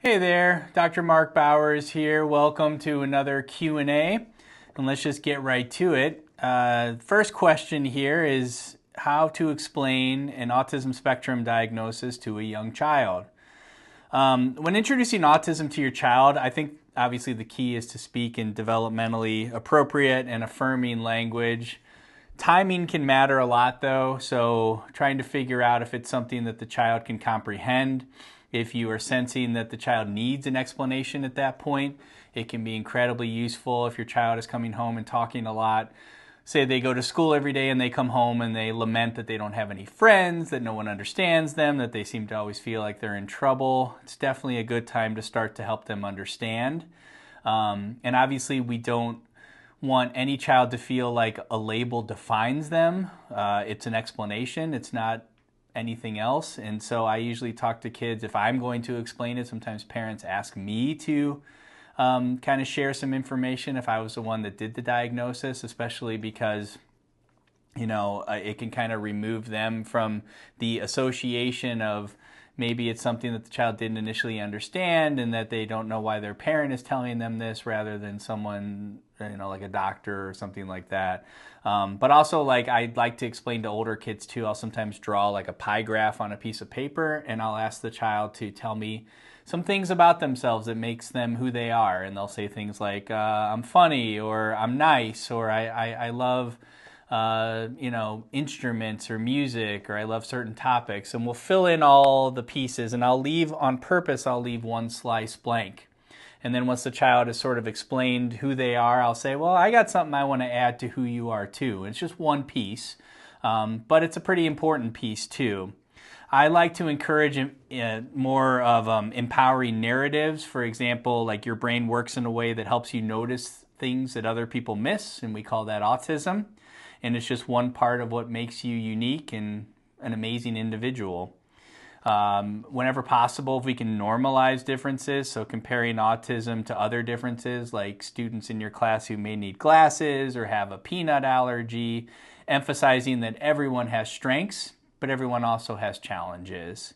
Hey there, Dr. Mark Bowers here. Welcome to another Q&A, and let's just get right to it. First question here is how to explain an autism spectrum diagnosis to a young child. When introducing autism to your child, I think obviously the key is to speak in developmentally appropriate and affirming language. Timing can matter a lot though, so trying to figure out if it's something that the child can comprehend. If you are sensing that the child needs an explanation at that point, it can be incredibly useful if your child is coming home and talking a lot. Say they go to school every day and they come home and they lament that they don't have any friends, that no one understands them, that they seem to always feel like they're in trouble. It's definitely a good time to start to help them understand. And obviously we don't want any child to feel like a label defines them. It's an explanation. It's not anything else. And so I usually talk to kids, if I'm going to explain it, sometimes parents ask me to kind of share some information if I was the one that did the diagnosis, especially because it can kind of remove them from the association of maybe it's something that the child didn't initially understand and that they don't know why their parent is telling them this rather than someone, like a doctor or something like that. But also, I'd like to explain to older kids too. I'll sometimes draw like a pie graph on a piece of paper and I'll ask the child to tell me some things about themselves that makes them who they are. And they'll say things like, I'm funny, or I'm nice, or I love instruments or music, or I love certain topics, and we'll fill in all the pieces, and I'll leave one slice blank. And then once the child has sort of explained who they are, I'll say, well, I got something I want to add to who you are too. And it's just one piece, but it's a pretty important piece too. I like to encourage more of empowering narratives. For example, like your brain works in a way that helps you notice things that other people miss, and we call that autism. And it's just one part of what makes you unique and an amazing individual. Whenever possible, if we can normalize differences, so comparing autism to other differences, like students in your class who may need glasses or have a peanut allergy, emphasizing that everyone has strengths, but everyone also has challenges.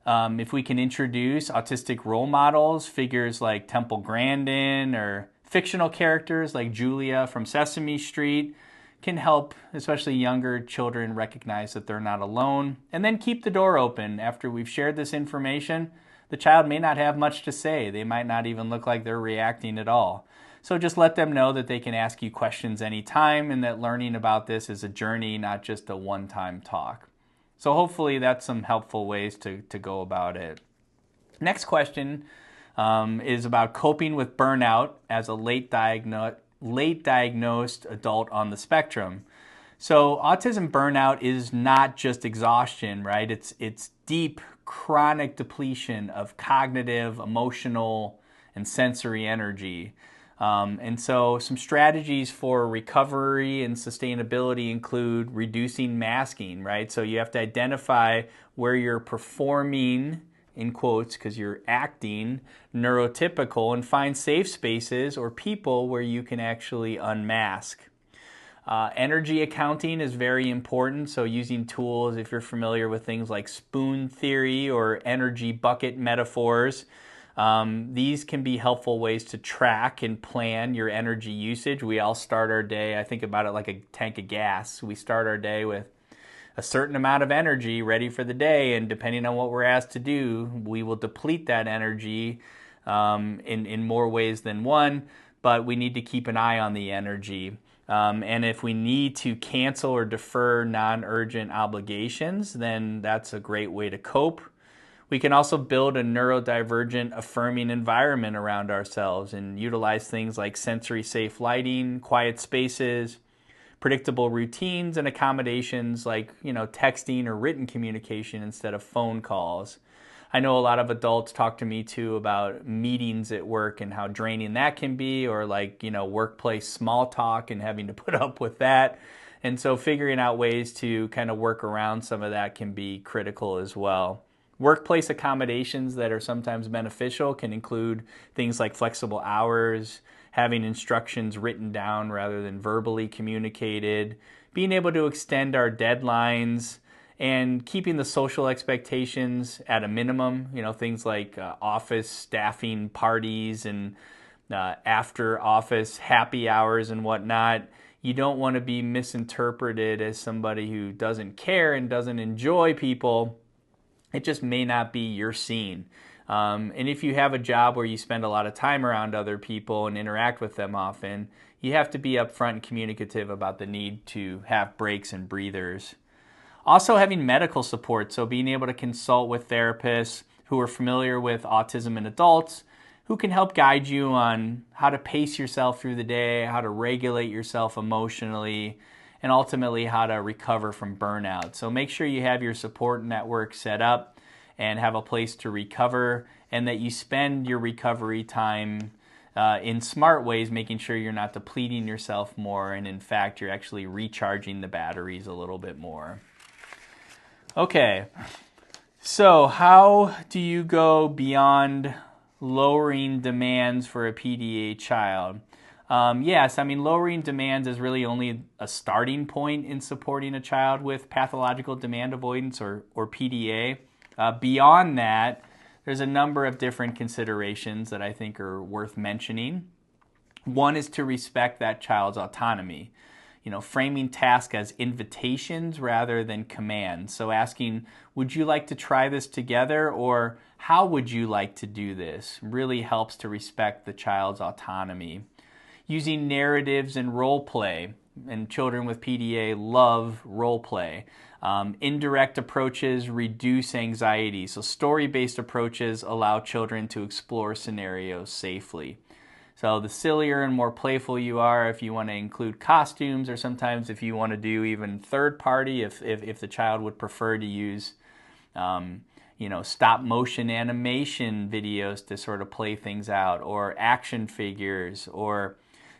If we can introduce autistic role models, figures like Temple Grandin, or fictional characters like Julia from Sesame Street, can help especially younger children recognize that they're not alone. And then keep the door open. After we've shared this information, the child may not have much to say. They might not even look like they're reacting at all. So just let them know that they can ask you questions anytime, and that learning about this is a journey, not just a one-time talk. So hopefully that's some helpful ways to go about it. Next question is about coping with burnout as a late diagnosed adult on the spectrum. So autism burnout is not just exhaustion, right? It's deep chronic depletion of cognitive, emotional, and sensory energy. And so some strategies for recovery and sustainability include reducing masking, right? So you have to identify where you're performing, in quotes, because you're acting neurotypical, and find safe spaces or people where you can actually unmask. Energy accounting is very important, so using tools, if you're familiar with things like spoon theory or energy bucket metaphors, these can be helpful ways to track and plan your energy usage. We all start our day, I think about it like a tank of gas. We start our day with a certain amount of energy ready for the day, and depending on what we're asked to do, we will deplete that energy in more ways than one, but we need to keep an eye on the energy. And if we need to cancel or defer non-urgent obligations, then that's a great way to cope. We can also build a neurodivergent, affirming environment around ourselves and utilize things like sensory safe lighting, quiet spaces, predictable routines, and accommodations like, texting or written communication instead of phone calls. I know a lot of adults talk to me too about meetings at work and how draining that can be, or workplace small talk and having to put up with that. And so figuring out ways to kind of work around some of that can be critical as well. Workplace accommodations that are sometimes beneficial can include things like flexible hours, having instructions written down rather than verbally communicated, being able to extend our deadlines, and keeping the social expectations at a minimum, things like office staffing parties and after office happy hours and whatnot. You don't want to be misinterpreted as somebody who doesn't care and doesn't enjoy people. It just may not be your scene. And if you have a job where you spend a lot of time around other people and interact with them often, you have to be upfront and communicative about the need to have breaks and breathers. Also having medical support, so being able to consult with therapists who are familiar with autism in adults, who can help guide you on how to pace yourself through the day, how to regulate yourself emotionally, and ultimately how to recover from burnout. So make sure you have your support network set up and have a place to recover, and that you spend your recovery time in smart ways, making sure you're not depleting yourself more, and in fact, you're actually recharging the batteries a little bit more. Okay, so how do you go beyond lowering demands for a PDA child? Yes, lowering demands is really only a starting point in supporting a child with pathological demand avoidance or PDA. Beyond that, there's a number of different considerations that I think are worth mentioning. One is to respect that child's autonomy. Framing tasks as invitations rather than commands. So asking, would you like to try this together, or how would you like to do this, really helps to respect the child's autonomy. Using narratives and role play, and children with PDA love role play. Indirect approaches reduce anxiety. So story-based approaches allow children to explore scenarios safely. So the sillier and more playful you are, if you want to include costumes, or sometimes if you want to do even third party, if the child would prefer to use stop motion animation videos to sort of play things out, or action figures, or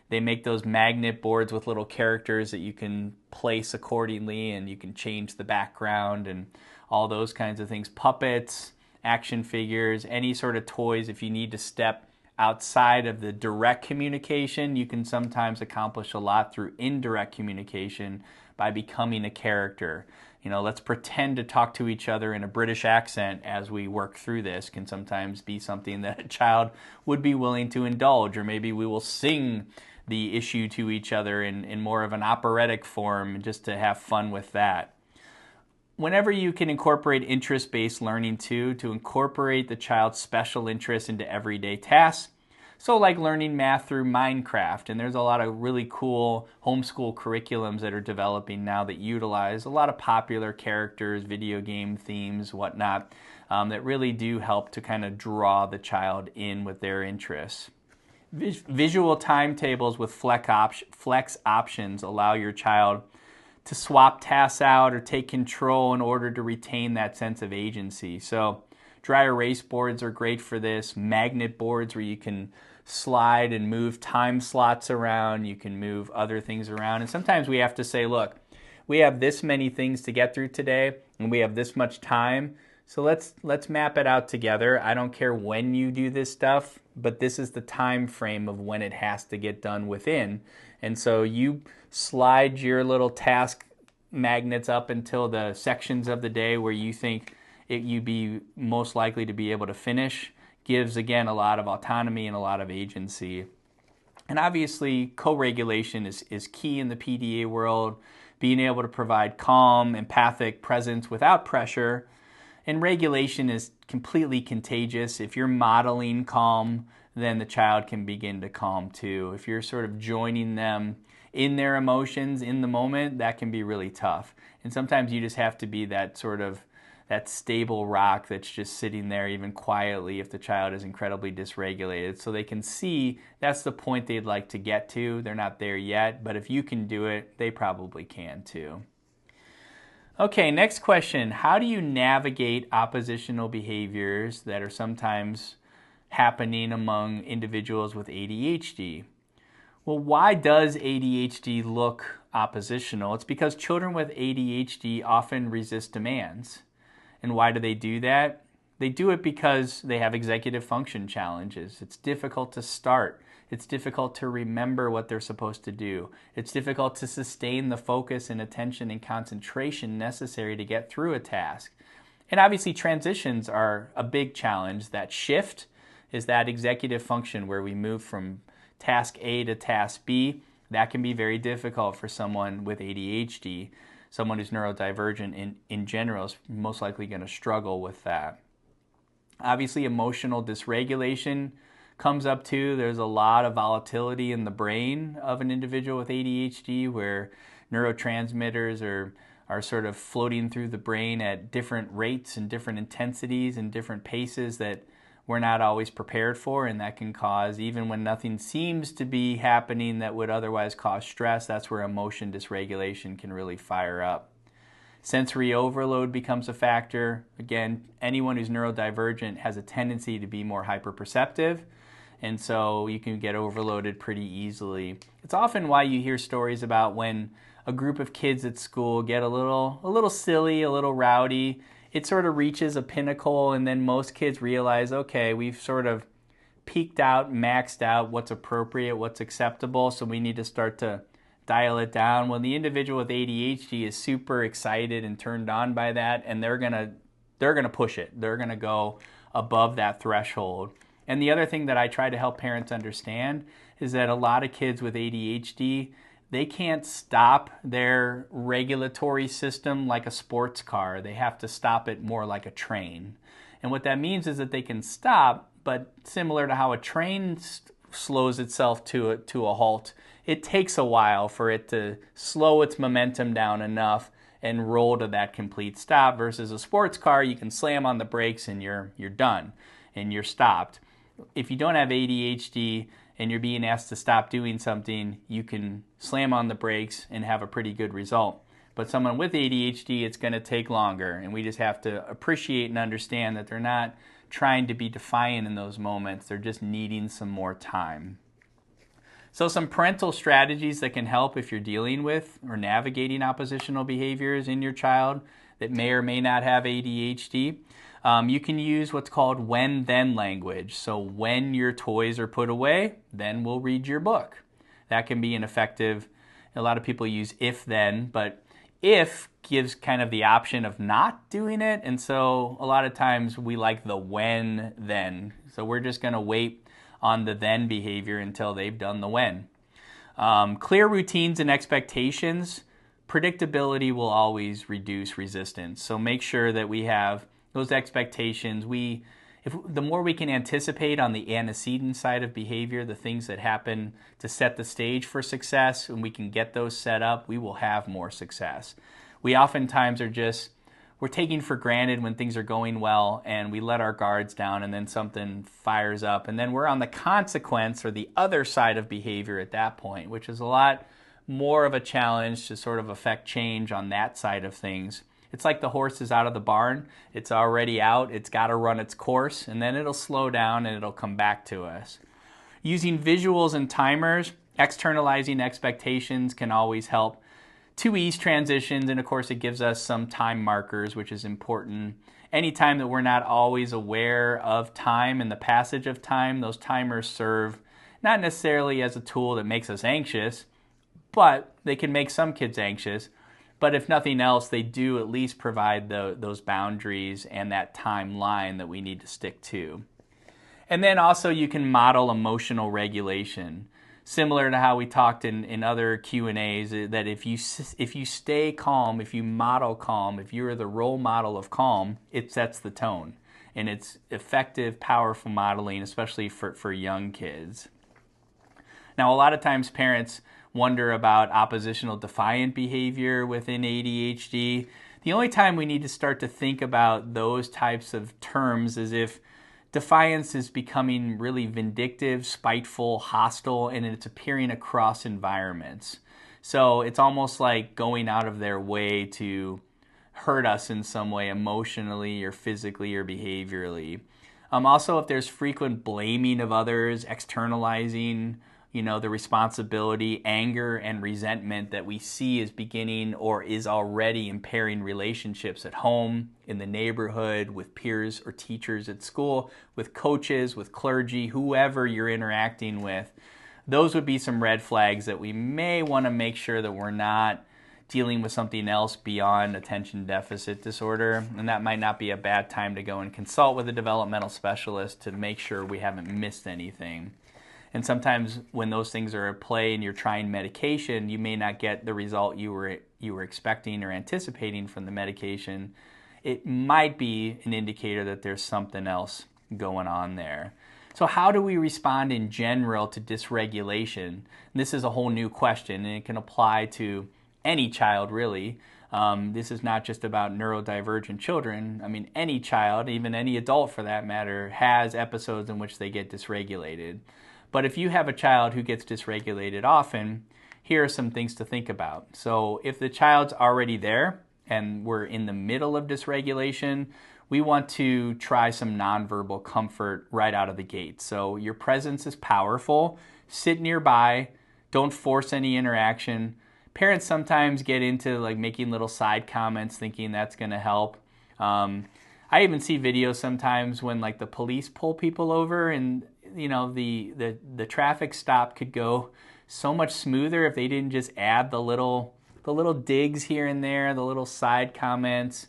they make those magnet boards with little characters that you can place accordingly, and you can change the background and all those kinds of things. Puppets, action figures, any sort of toys. If you need to step outside of the direct communication, you can sometimes accomplish a lot through indirect communication by becoming a character. Let's pretend to talk to each other in a British accent as we work through this can sometimes be something that a child would be willing to indulge, or maybe we will sing the issue to each other in more of an operatic form just to have fun with that. Whenever you can incorporate interest-based learning too, to incorporate the child's special interests into everyday tasks. So like learning math through Minecraft, and there's a lot of really cool homeschool curriculums that are developing now that utilize a lot of popular characters, video game themes, whatnot, that really do help to kind of draw the child in with their interests. Visual timetables with flex options allow your child to swap tasks out or take control in order to retain that sense of agency. So dry erase boards are great for this. Magnet boards where you can slide and move time slots around. You can move other things around. And sometimes we have to say, look, we have this many things to get through today, and we have this much time. So let's map it out together. I don't care when you do this stuff, but this is the time frame of when it has to get done within. And so you slide your little task magnets up until the sections of the day where you think you'd be most likely to be able to finish. Gives, again, a lot of autonomy and a lot of agency. And obviously, co-regulation is key in the PDA world. Being able to provide calm, empathic presence without pressure. And regulation is completely contagious. If you're modeling calm, then the child can begin to calm too. If you're sort of joining them in their emotions in the moment, that can be really tough. And sometimes you just have to be that stable rock that's just sitting there even quietly if the child is incredibly dysregulated, so they can see that's the point they'd like to get to. They're not there yet, but if you can do it, they probably can too. Okay, next question. How do you navigate oppositional behaviors that are sometimes happening among individuals with ADHD? Well, why does ADHD look oppositional? It's because children with ADHD often resist demands. And why do they do that? They do it because they have executive function challenges. It's difficult to start. It's difficult to remember what they're supposed to do. It's difficult to sustain the focus and attention and concentration necessary to get through a task. And obviously transitions are a big challenge. That shift is that executive function where we move from task A to task B. That can be very difficult for someone with ADHD. Someone who's neurodivergent in general is most likely going to struggle with that. Obviously, emotional dysregulation comes up too. There's a lot of volatility in the brain of an individual with ADHD where neurotransmitters are sort of floating through the brain at different rates and different intensities and different paces that we're not always prepared for, and that can cause, even when nothing seems to be happening that would otherwise cause stress, that's where emotion dysregulation can really fire up. Sensory overload becomes a factor. Again, anyone who's neurodivergent has a tendency to be more hyperperceptive, and so you can get overloaded pretty easily. It's often why you hear stories about when a group of kids at school get a little silly, a little rowdy. It sort of reaches a pinnacle, and then most kids realize, okay, we've sort of peaked out, maxed out what's appropriate, what's acceptable, so we need to start to dial it down. Well, the individual with ADHD is super excited and turned on by that, and they're gonna push it. They're gonna go above that threshold. And the other thing that I try to help parents understand is that a lot of kids with ADHD, they can't stop their regulatory system like a sports car. They have to stop it more like a train. And what that means is that they can stop, but similar to how a train slows itself to a halt, it takes a while for it to slow its momentum down enough and roll to that complete stop, versus a sports car, you can slam on the brakes and you're done and you're stopped. If you don't have ADHD and you're being asked to stop doing something, you can slam on the brakes and have a pretty good result. But someone with ADHD, it's going to take longer, and we just have to appreciate and understand that they're not trying to be defiant in those moments. They're just needing some more time. So some parental strategies that can help if you're dealing with or navigating oppositional behaviors in your child that may or may not have ADHD. You can use what's called when-then language. So when your toys are put away, then we'll read your book. That can be an effective, a lot of people use if-then, but if gives kind of the option of not doing it, and so a lot of times we like the when-then. So we're just going to wait on the then behavior until they've done the when. Clear routines and expectations. Predictability will always reduce resistance. So make sure that we have those expectations. The more we can anticipate on the antecedent side of behavior, the things that happen to set the stage for success, and we can get those set up, we will have more success. We oftentimes we're taking for granted when things are going well, and we let our guards down, and then something fires up, and then we're on the consequence or the other side of behavior at that point, which is a lot more of a challenge to sort of affect change on that side of things. It's like the horse is out of the barn. It's already out. It's got to run its course, and then it'll slow down and it'll come back to us. Using visuals and timers, externalizing expectations can always help to ease transitions, and of course it gives us some time markers, which is important. Anytime that we're not always aware of time and the passage of time, those timers serve not necessarily as a tool that makes us anxious, but they can make some kids anxious. But if nothing else, they do at least provide those boundaries and that timeline that we need to stick to. And then also you can model emotional regulation. Similar to how we talked in other Q&As, that if you stay calm, if you model calm, if you're the role model of calm, it sets the tone. And it's effective, powerful modeling, especially for young kids. Now, a lot of times parents wonder about oppositional defiant behavior within ADHD. The only time we need to start to think about those types of terms is if defiance is becoming really vindictive, spiteful, hostile, and it's appearing across environments. So it's almost like going out of their way to hurt us in some way, emotionally or physically or behaviorally. Also, if there's frequent blaming of others, externalizing the responsibility, anger, and resentment that we see is beginning or is already impairing relationships at home, in the neighborhood, with peers or teachers at school, with coaches, with clergy, whoever you're interacting with. Those would be some red flags that we may want to make sure that we're not dealing with something else beyond attention deficit disorder. And that might not be a bad time to go and consult with a developmental specialist to make sure we haven't missed anything. And sometimes when those things are at play and you're trying medication, you may not get the result you were expecting or anticipating from the medication. It might be an indicator that there's something else going on there. So how do we respond in general to dysregulation? And this is a whole new question, and it can apply to any child, really. This is not just about neurodivergent children. I mean, any child, even any adult for that matter, has episodes in which they get dysregulated. But if you have a child who gets dysregulated often, here are some things to think about. So if the child's already there and we're in the middle of dysregulation, we want to try some nonverbal comfort right out of the gate. So your presence is powerful. Sit nearby. Don't force any interaction. Parents sometimes get into like making little side comments thinking that's going to help. I even see videos sometimes when like the police pull people over, and the traffic stop could go so much smoother if they didn't just add the little digs here and there, the little side comments.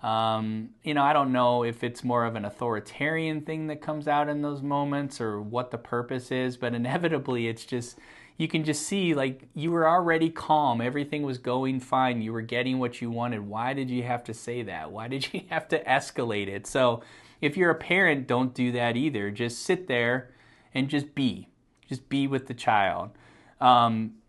I don't know if it's more of an authoritarian thing that comes out in those moments or what the purpose is, but inevitably it's just, you can just see like you were already calm. Everything was going fine. You were getting what you wanted. Why did you have to say that? Why did you have to escalate it? So if you're a parent, don't do that either. Just sit there and just be. Just be with the child.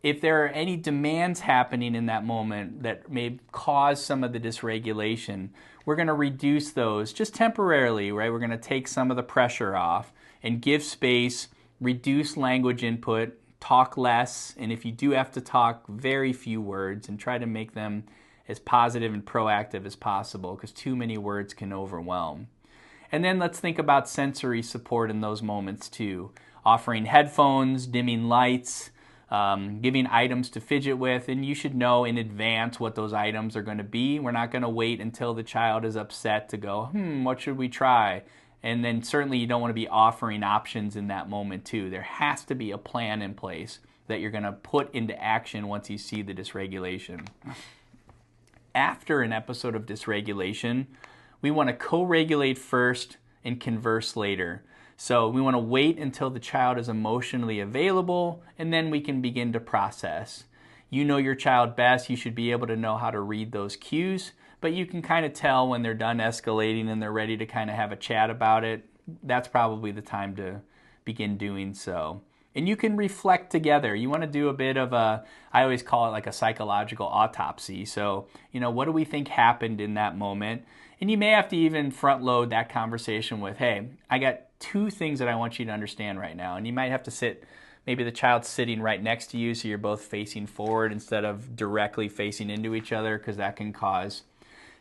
If there are any demands happening in that moment that may cause some of the dysregulation, we're going to reduce those just temporarily, right? We're going to take some of the pressure off and give space, reduce language input, talk less, and if you do have to talk, very few words, and try to make them as positive and proactive as possible, because too many words can overwhelm. And then let's think about sensory support in those moments too. Offering headphones, dimming lights, giving items to fidget with, and you should know in advance what those items are going to be. We're not going to wait until the child is upset to go, what should we try? And then certainly you don't want to be offering options in that moment too. There has to be a plan in place that you're going to put into action once you see the dysregulation. After an episode of dysregulation, we want to co-regulate first and converse later. So we want to wait until the child is emotionally available, and then we can begin to process. You know your child best. You should be able to know how to read those cues, but you can kind of tell when they're done escalating and they're ready to kind of have a chat about it. That's probably the time to begin doing so. And you can reflect together. You want to do a bit of I always call it like a psychological autopsy. So, what do we think happened in that moment? And you may have to even front load that conversation with, hey, I got 2 things that I want you to understand right now. And you might have to sit, maybe the child's sitting right next to you so you're both facing forward instead of directly facing into each other, because that can cause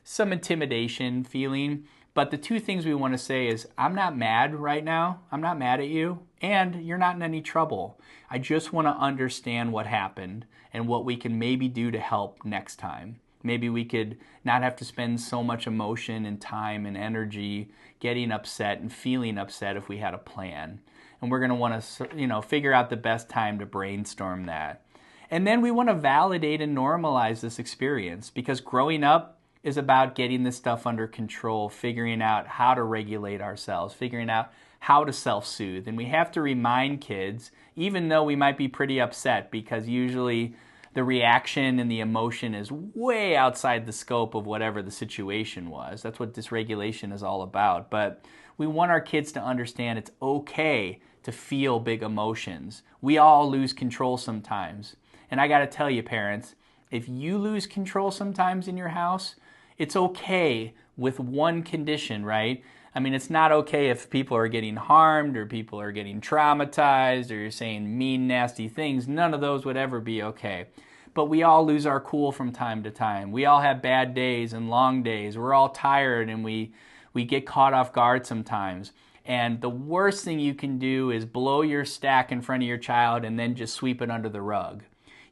some intimidation feeling. But the 2 things we want to say is, I'm not mad right now. I'm not mad at you. And you're not in any trouble. I just want to understand what happened and what we can maybe do to help next time. Maybe we could not have to spend so much emotion and time and energy getting upset and feeling upset if we had a plan. And we're going to want to, figure out the best time to brainstorm that. And then we want to validate and normalize this experience, because growing up is about getting this stuff under control, figuring out how to regulate ourselves, figuring out how to self-soothe. And we have to remind kids, even though we might be pretty upset, because usually the reaction and the emotion is way outside the scope of whatever the situation was. That's what dysregulation is all about. But we want our kids to understand it's okay to feel big emotions. We all lose control sometimes. And I got to tell you, parents, if you lose control sometimes in your house, it's okay with one condition, right? I mean, it's not okay if people are getting harmed or people are getting traumatized or you're saying mean, nasty things. None of those would ever be okay. But we all lose our cool from time to time. We all have bad days and long days. We're all tired and we get caught off guard sometimes. And the worst thing you can do is blow your stack in front of your child and then just sweep it under the rug.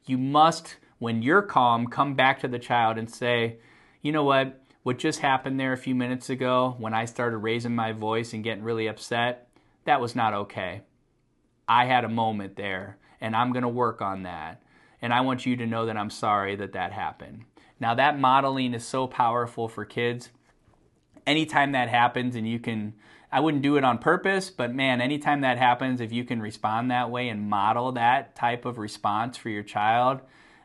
You must, when you're calm, come back to the child and say, you know what just happened there a few minutes ago when I started raising my voice and getting really upset, that was not okay. I had a moment there, and I'm going to work on that. And I want you to know that I'm sorry that that happened. Now, that modeling is so powerful for kids. Anytime that happens, and you can, I wouldn't do it on purpose, but man, anytime that happens, if you can respond that way and model that type of response for your child,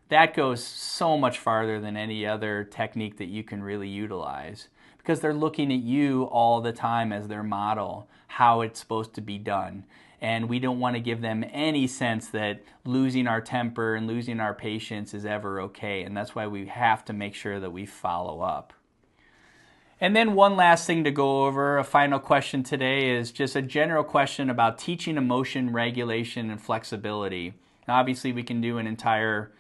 that goes so much farther than any other technique that you can really utilize, because they're looking at you all the time as their model, how it's supposed to be done. And we don't want to give them any sense that losing our temper and losing our patience is ever okay. And that's why we have to make sure that we follow up. And then one last thing to go over, a final question today, is just a general question about teaching emotion regulation and flexibility. Now, obviously, we can do an entire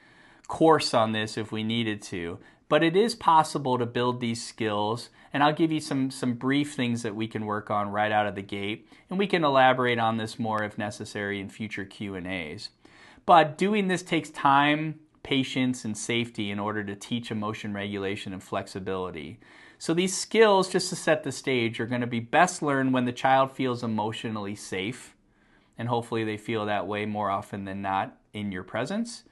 course on this if we needed to, but it is possible to build these skills, and I'll give you some brief things that we can work on right out of the gate, and we can elaborate on this more if necessary in future Q&As. But doing this takes time, patience, and safety in order to teach emotion regulation and flexibility. So these skills, just to set the stage, are going to be best learned when the child feels emotionally safe, and hopefully they feel that way more often than not in your presence,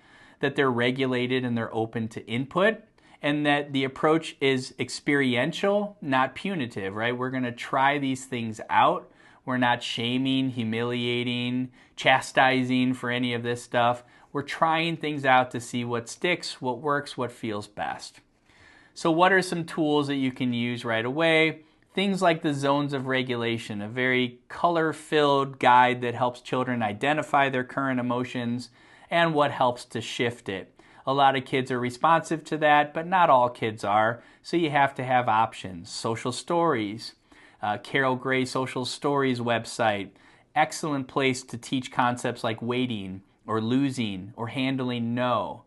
that they're regulated and they're open to input, and that the approach is experiential, not punitive, right? We're going to try these things out. We're not shaming, humiliating, chastising for any of this stuff. We're trying things out to see what sticks, what works, what feels best. So what are some tools that you can use right away? Things like the zones of regulation, a very color-filled guide that helps children identify their current emotions and what helps to shift it. A lot of kids are responsive to that, but not all kids are, so you have to have options. Social stories, Carol Gray Social Stories website, excellent place to teach concepts like waiting or losing or handling no.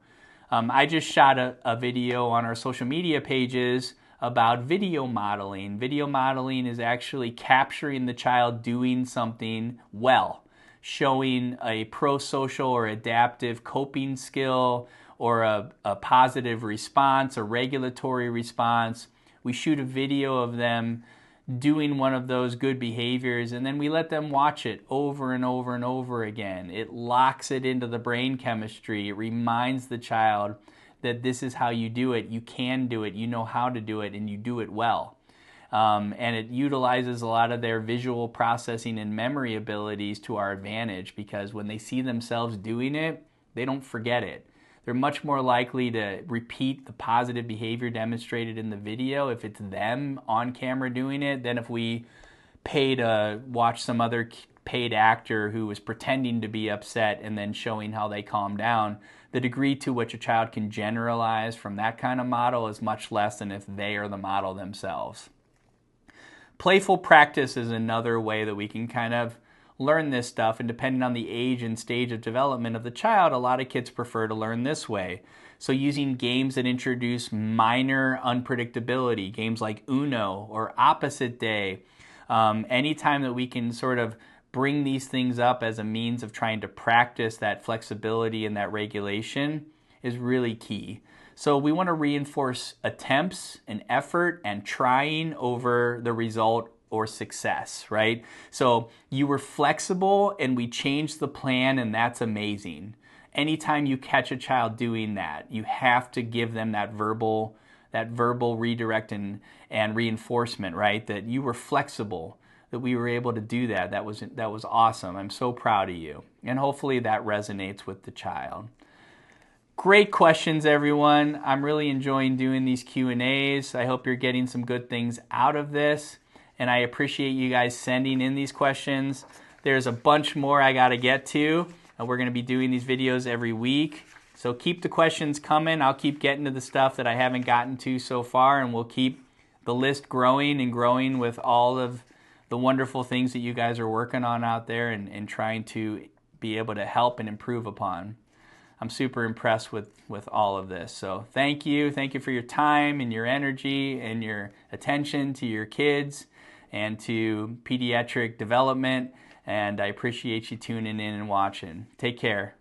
I just shot a video on our social media pages about video modeling. Video modeling is actually capturing the child doing something well, showing a pro-social or adaptive coping skill or a positive response, a regulatory response. We shoot a video of them doing one of those good behaviors, and then we let them watch it over and over and over again. It locks it into the brain chemistry. It reminds the child that this is how you do it. You can do it. You know how to do it, and you do it well. And it utilizes a lot of their visual processing and memory abilities to our advantage, because when they see themselves doing it, they don't forget it. They're much more likely to repeat the positive behavior demonstrated in the video if it's them on camera doing it than if we pay to watch some other paid actor who was pretending to be upset and then showing how they calm down. The degree to which a child can generalize from that kind of model is much less than if they are the model themselves. Playful practice is another way that we can kind of learn this stuff, and depending on the age and stage of development of the child, a lot of kids prefer to learn this way. So using games that introduce minor unpredictability, games like Uno or Opposite Day, anytime that we can sort of bring these things up as a means of trying to practice that flexibility and that regulation is really key. So we want to reinforce attempts and effort and trying over the result or success, right? So you were flexible and we changed the plan, and that's amazing. Anytime you catch a child doing that, you have to give them that verbal redirect and reinforcement, right? That you were flexible, that we were able to do that. That was awesome. I'm so proud of you. And hopefully that resonates with the child. Great questions, everyone. I'm really enjoying doing these Q&As. I hope you're getting some good things out of this. And I appreciate you guys sending in these questions. There's a bunch more I got to get to. We're going to be doing these videos every week. So keep the questions coming. I'll keep getting to the stuff that I haven't gotten to so far, and we'll keep the list growing and growing with all of the wonderful things that you guys are working on out there and trying to be able to help and improve upon. I'm super impressed with all of this. So thank you. Thank you for your time and your energy and your attention to your kids. and to pediatric development. And I appreciate you tuning in and watching. Take care.